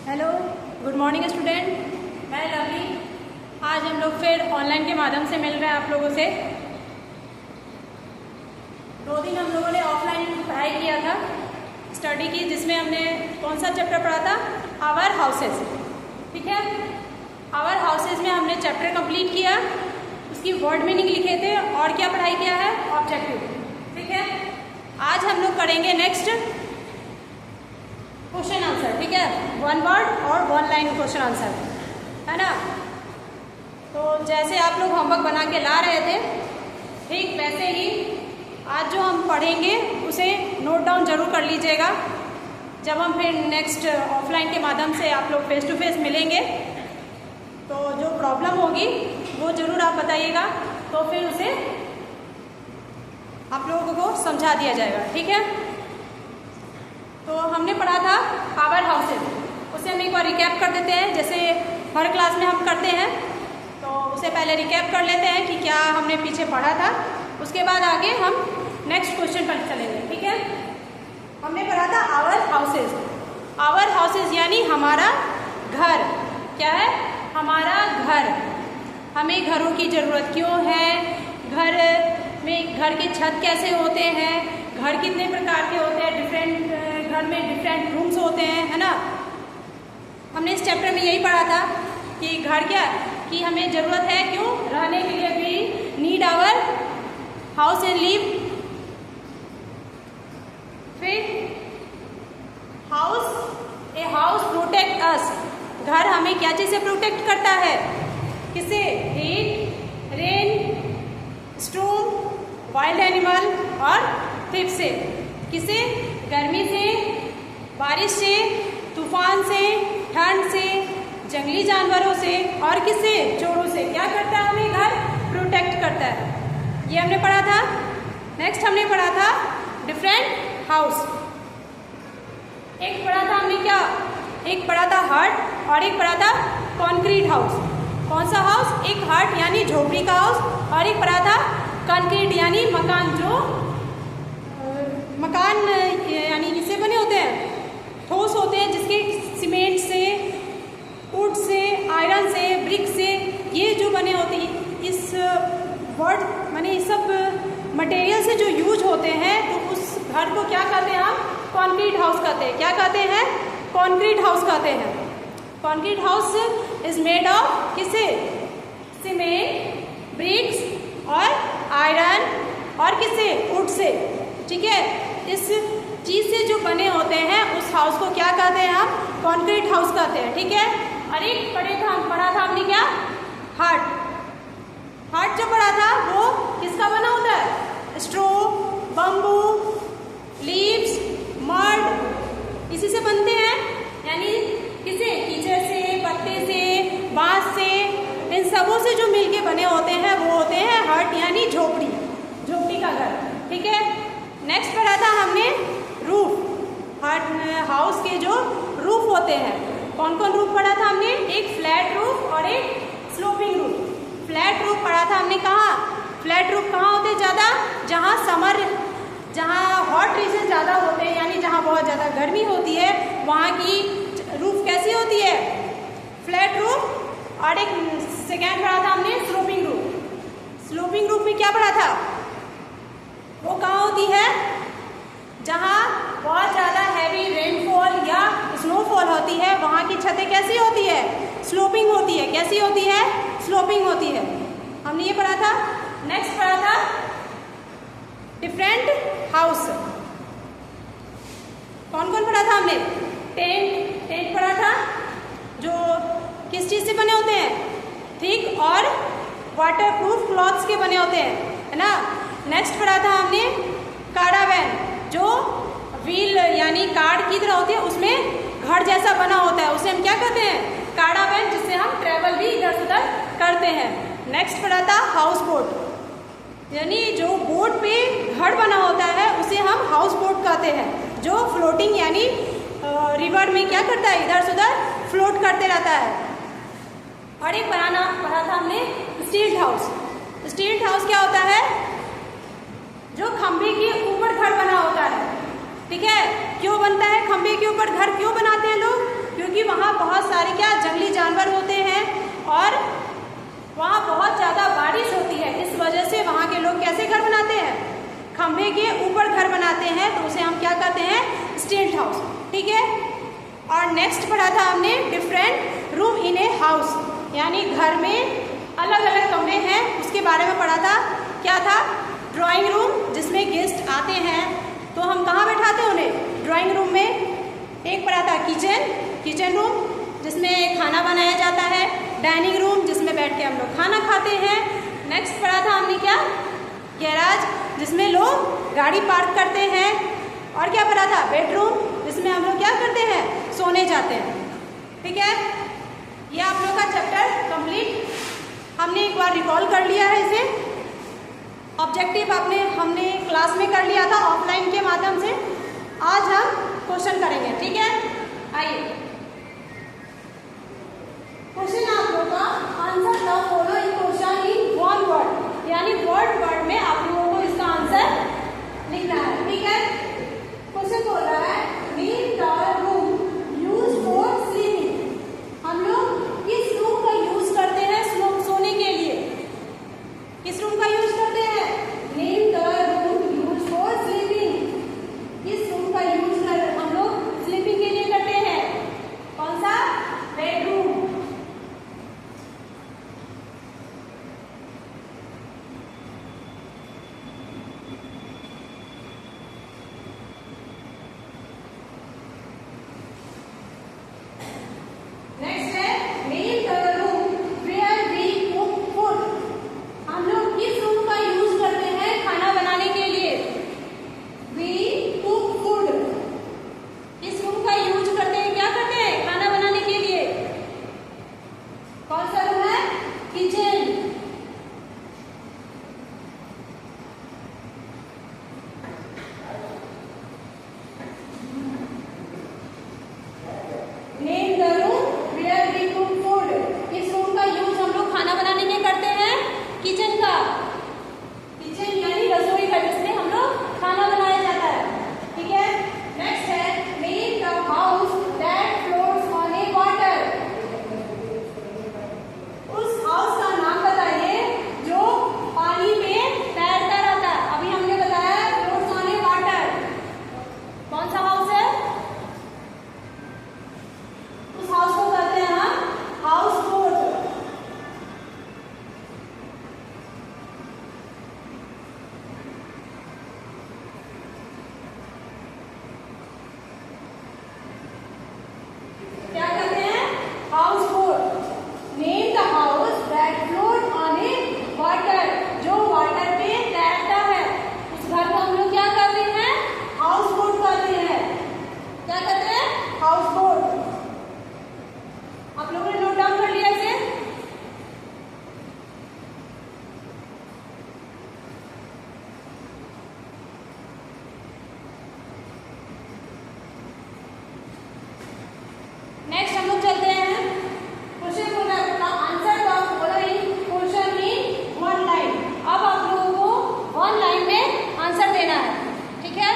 Hello, good morning student. मैं lovely. आज हम लोग फिर ऑनलाइन के माध्यम से मिल रहे हैं आप लोगों से। 2 दिन हम लोगों ने ऑफलाइन पढ़ाई किया था, स्टडी की, जिसमें हमने कौन सा चैप्टर पढ़ा था? Our houses. ठीक है, आवर हाउसेस में हमने चैप्टर कंप्लीट किया, उसकी वर्ड मीनिंग लिखे थे और क्या पढ़ाई किया है? ऑब्जेक्टिव। ठीक है, आज हम लोग करेंगे नेक्स्ट क्वेश्चन आंसर। ठीक है, 1 वर्ड और 1 लाइन क्वेश्चन आंसर, है ना। तो जैसे आप लोग होमवर्क बना के ला रहे थे, ठीक वैसे ही आज जो हम पढ़ेंगे उसे नोट डाउन जरूर कर लीजिएगा। जब हम फिर नेक्स्ट ऑफलाइन के माध्यम से आप लोग फेस टू फेस मिलेंगे तो जो प्रॉब्लम होगी वो ज़रूर आप बताइएगा, तो फिर उसे आप लोगों को समझा दिया जाएगा। ठीक है, तो हमने पढ़ा था आवर हाउसेज, उसे हम एक बार रिकैप कर देते हैं, जैसे हर क्लास में हम करते हैं। तो उसे पहले रिकैप कर लेते हैं कि क्या हमने पीछे पढ़ा था, उसके बाद आगे हम नेक्स्ट क्वेश्चन पर चलेंगे। ठीक है, हमने पढ़ा था आवर हाउसेज। आवर हाउसेज यानी हमारा घर। क्या है? हमारा घर। हमें घरों की ज़रूरत क्यों है, घर में घर के छत कैसे होते हैं, घर कितने प्रकार के होते हैं, डिफरेंट घर में डिफरेंट रूम्स होते हैं, है ना। हमने इस चैप्टर में यही पढ़ा था कि घर क्या कि हमें ज़रूरत है क्यों रहने के लिए, भी need our house and live. फिर house, a house protect us. घर हमें क्या चीज़ से प्रोटेक्ट करता है? किसे? Heat, rain, storm, wild animal और थिप से। किसे? गर्मी से, बारिश से, तूफान से, ठंड से, जंगली जानवरों से और किससे? चोरों से। क्या करता है? हमें घर प्रोटेक्ट करता है। ये हमने पढ़ा था। नेक्स्ट हमने पढ़ा था डिफरेंट हाउस। एक पढ़ा था हमने क्या? एक पढ़ा था हट और एक पढ़ा था कॉन्क्रीट हाउस। कौन सा हाउस? एक हट यानी झोपड़ी का हाउस और एक पढ़ा था कंक्रीट यानी मकान, जो मकान यानी किससे बने होते हैं? ठोस होते हैं, जिसके सीमेंट से, वुड से, आयरन से, ब्रिक से, ये जो बने होते हैं, इस वर्ड माने इस सब मटेरियल से जो यूज होते हैं, तो उस घर को क्या कहते हैं? हम कंक्रीट हाउस कहते हैं। क्या कहते हैं? कंक्रीट हाउस कहते हैं। Concrete house is made of किससे? सीमेंट, ब्रिक्स और आयरन और किससे? Would say. ठीक है, इस चीज़ से जो बने होते हैं उस हाउस को क्या कहते हैं? हम कंक्रीट हाउस कहते हैं। ठीक है, और एक पढ़ा था हमने क्या? हट। हट जो पढ़ा था वो किसका बना होता है? स्ट्रॉ, बम्बू, लीव्स, मड, इसी से बनते हैं। यानी किसे? कीचड़ से, पत्ते से, बांस से, इन सबों से जो मिलके बने होते हैं वो होते हैं हट यानी झोपड़ी, झोपड़ी का घर। ठीक है, नेक्स्ट पढ़ा था हमने रूफ। हट हाउस के जो रूफ होते हैं, कौन कौन रूफ पढ़ा था हमने? एक फ्लैट रूफ और एक स्लोपिंग रूफ। फ्लैट रूफ पढ़ा था हमने कहाँ? फ्लैट रूफ कहाँ होते हैं ज़्यादा? जहाँ समर, जहाँ हॉट रीजन ज़्यादा होते हैं, यानी जहाँ बहुत ज़्यादा गर्मी होती है, वहाँ की रूफ कैसी होती है? Flat roof. और एक सेकेंड पढ़ा था हमने स्लोपिंग रूफ। स्लोपिंग रूफ में क्या पढ़ा था? वो कहाँ होती है? जहाँ बहुत ज़्यादा हैवी रेनफॉल या स्नोफॉल होती है, वहाँ की छतें कैसी होती है? स्लोपिंग होती है। कैसी होती है? स्लोपिंग होती है। हमने ये पढ़ा था। नेक्स्ट पढ़ा था डिफरेंट हाउस। कौन कौन पढ़ा था हमने? टेंट। टेंट पढ़ा था, जो किस चीज़ से बने होते हैं? थिक और वाटरप्रूफ क्लॉथ्स के बने होते हैं, है ना। नेक्स्ट पढ़ा था हमने कारावैन, जो व्हील यानी कार्ड की तरह होती है, उसमें घर जैसा बना होता है, उसे हम क्या कहते हैं? कारावैन, जिससे हम ट्रैवल भी इधर से उधर करते हैं। नेक्स्ट पढ़ा था हाउस बोट, यानी जो बोट पे घर बना होता है उसे हम हाउस बोट कहते हैं, जो फ्लोटिंग यानी रिवर में क्या करता है? इधर से उधर फ्लोट करते रहता है। और एक पढ़ा था हमने स्टील्ड हाउस। स्टील्ड हाउस क्या होता है? जो खंभे के ऊपर घर बना होता है। ठीक है, क्यों बनता है? खंभे के ऊपर घर क्यों बनाते हैं लोग? क्योंकि वहाँ जानवर होते हैं और वहाँ बहुत ज़्यादा बारिश होती है, इस वजह से वहाँ के लोग कैसे घर बनाते हैं, खंभे के ऊपर घर बनाते हैं, तो उसे हम क्या कहते हैं, स्टेंट हाउस। ठीक है। और नेक्स्ट पढ़ा था हमने different room in a house, यानी घर में अलग अलग कमरे हैं, उसके बारे में पढ़ा था। क्या था, ड्राइंग रूम, जिसमें गेस्ट आते हैं तो हम कहाँ बैठाते हैं उन्हें, ड्राइंग रूम में। एक पढ़ा था किचन रूम, जिसमें खाना बनाया जाता है। डाइनिंग रूम, जिसमें बैठ के हम लोग खाना खाते हैं। नेक्स्ट पढ़ा था हमने क्या, गैराज, जिसमें लोग गाड़ी पार्क करते हैं। और क्या पढ़ा था, बेडरूम, जिसमें हम लोग क्या करते हैं, सोने जाते हैं। ठीक है, ये आप लोग का चैप्टर कंप्लीट हमने एक बार रिकॉल कर लिया है। इसे ऑब्जेक्टिव हमने क्लास में कर लिया था ऑफलाइन के माध्यम से। आज हम क्वेश्चन करेंगे। ठीक है, आइए क्वेश्चन आप लोग का, answer the following question in one word, यानी वर्ड में आप लोगों को इसका आंसर लिखना है। ठीक है, क्वेश्चन बोल रहा है name the room used for sleeping. हम लोग किस रूम का यूज करते हैं सोने के लिए, किस रूम का यूज करते हैं, name the room used for sleeping. किस रूम का यूज हम लोग स्लीपिंग के लिए करते हैं, कौन सा, बेडरूम। नेक्स्ट है name the room where we cook food. हम लोग किस रूम का यूज करते हैं खाना बनाने के लिए, वी कुक फूड। किस रूम का यूज करते हैं, क्या करते हैं, खाना बनाने के लिए, कौन सा रूम है, kitchen. Name the room where we cook food. किस रूम का यूज हम लोग खाना बनाने के करते हैं, किचन का। किचन यानी रसोई घर, जिसमें हम लोग खाना बनाया जाता है। ठीक है, नेक्स्ट है name the house that floats on A water. उस हाउस का नाम बताइए जो पानी में तैरता रहता है। अभी हमने बताया फ्लोट्स ऑन ए वाटर, कौन सा हाउस है, उस हाउस को कहते हैं हम हाउस बोट। क्या कहते हैं, house boat. Name the house that float on A water, जो वाटर पे तैरता है, उस घर को हम लोग क्या कहते हैं, हाउस बोट कहते हैं। क्या कहते हैं, हाउस बोट। आप लोगों ने नोट डाउन कर लिया इसे। नेक्स्ट हम लोग चलते हैं, क्वेश्चन बोल रहा है answer the following question in one line. अब आप लोगों को वन लाइन में आंसर देना है। ठीक है,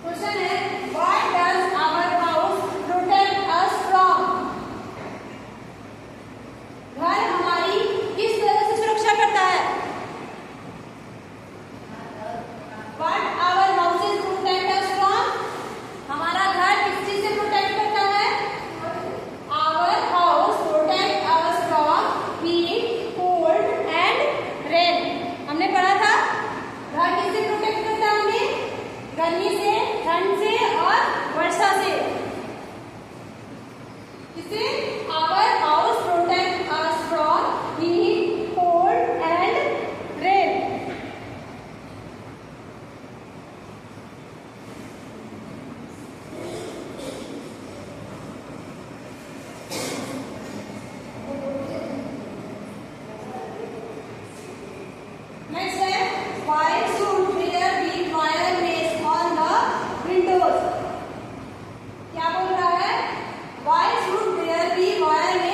क्वेश्चन है what does our house protect us from. घर हमारी किस तरह से सुरक्षा करता है, what our houses protect us from. हमारा घर किस चीज से प्रोटेक्ट करता है, our house protect us from heat, cold and rain. हमने पढ़ा था घर किससे प्रोटेक्ट करता है, हमें गर्मी से, ठंड से और वर्षा से। किससे, our house protect us from heat, cold and rain. Next है why should there be wireless on the windows. क्या बोल रहा है, why should there be wireless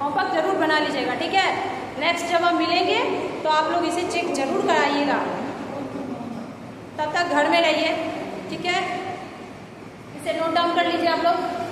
homework जरूर बना लीजिएगा, ठीक है। नेक्स्ट जब हम मिलेंगे तो आप लोग इसे चेक जरूर कराइएगा। तब तक घर में रहिए, ठीक है। इसे नोट डाउन कर लीजिए आप लोग।